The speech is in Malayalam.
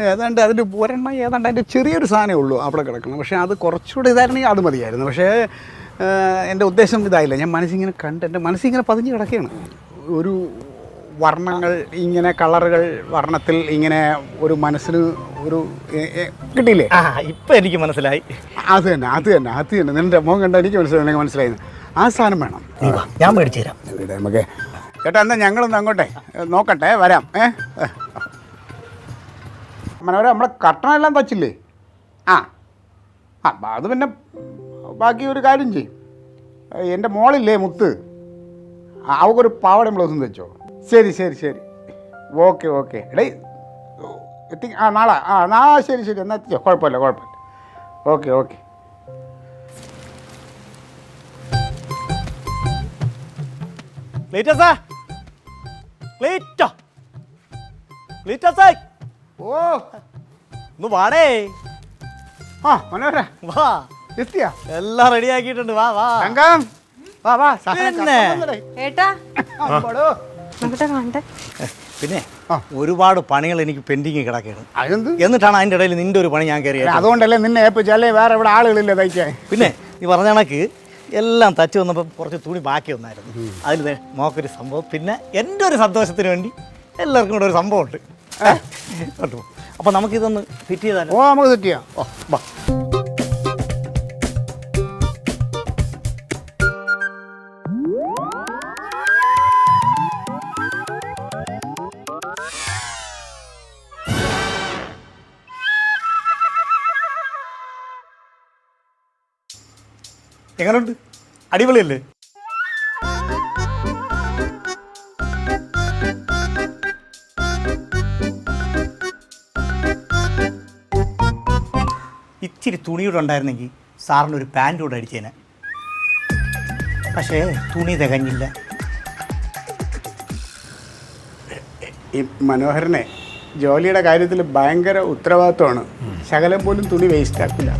ഏതാണ്ട് അതിൻ്റെ ഒരെണ്ണം ഏതാണ്ട് അതിൻ്റെ ചെറിയൊരു സാധനമേ ഉള്ളൂ അവിടെ കിടക്കണം. പക്ഷേ അത് കുറച്ചുകൂടെ ഇതായിരുന്നെങ്കിൽ അത് മതിയായിരുന്നു. പക്ഷേ എൻ്റെ ഉദ്ദേശം ഇതായില്ല. ഞാൻ മനസ്സിങ്ങനെ കണ്ട് എൻ്റെ മനസ്സിങ്ങനെ പതിഞ്ഞ് കിടക്കുകയാണ്. ഒരു വർണ്ണങ്ങൾ ഇങ്ങനെ കളറുകൾ വർണ്ണത്തിൽ ഇങ്ങനെ ഒരു മനസ്സിന് ഒരു കിട്ടിയില്ലേ? ഇപ്പം എനിക്ക് മനസ്സിലായി. അത് തന്നെ നിൻ്റെ മുഖം കണ്ട എനിക്ക് മനസ്സിലായി. ആ സാധനം വേണം. ഞാൻ മേടിച്ചു തരാം. നമുക്ക് ചേട്ടാ എന്നാൽ ഞങ്ങളൊന്ന് അങ്ങോട്ടെ നോക്കട്ടെ, വരാം. മനോര നമ്മളെ കട്ടണമെല്ലാം തച്ചില്ലേ? അത് പിന്നെ ബാക്കി ഒരു കാര്യം ചെയ്യും. എൻ്റെ മോളില്ലേ മുത്ത്, അവക്കൊരു പാവാടയും ബ്ലൗസും തെച്ചോ. ശരി ഓക്കെ എടേ നാളെ ശരി എന്നാൽ എത്തിച്ചോ. കുഴപ്പമില്ല. ഓക്കെ ഓ ഒന്ന് വാടേ. മനോഹര വാ, എത്തിയാ? എല്ലാം റെഡി ആക്കിയിട്ടുണ്ട്. വാ പിന്നെ ഒരുപാട് പണികൾ എനിക്ക് പെൻഡിങ് കിടക്കുകയാണ്. എന്നിട്ടാണ് അതിൻ്റെ ഇടയിൽ നിന്റെ ഒരു പണി ഞാൻ കയറിയത്. അതുകൊണ്ടല്ലേ നിന്നെ ഏൽപ്പിച്ചല്ലേ, വേറെ ഇവിടെ ആളുകളില്ല തയ്ക്കാൻ. പിന്നെ നീ പറഞ്ഞ കണക്ക് എല്ലാം തച്ച് വന്നപ്പോൾ കുറച്ച് തുണി ബാക്കി വന്നായിരുന്നു. അതിൽ മോക്കൊരു സംഭവം, പിന്നെ എൻ്റെ ഒരു സന്തോഷത്തിന് വേണ്ടി എല്ലാവർക്കും കൂടെ ഒരു സംഭവം ഉണ്ട് കേട്ടോ. അപ്പോൾ നമുക്കിതൊന്ന് ഫിറ്റ് ചെയ്താലോ? നമുക്ക് സെറ്റ് ചെയ്യാം. വാ. എങ്ങനെയുണ്ട്? അടിപൊളിയല്ലേ? ഇച്ചിരി തുണിയൂടെ ഉണ്ടായിരുന്നെങ്കിൽ സാറിനൊരു പാൻറ് കൂടെ അടിച്ചേനെ. പക്ഷേ തുണി തികഞ്ഞില്ല. ഈ മനോഹരനെ ജോലിയുടെ കാര്യത്തിൽ ഭയങ്കര ഉത്തരവാദിത്വമാണ്. ശകലം പോലും തുണി വേസ്റ്റ് ആക്കില്ല.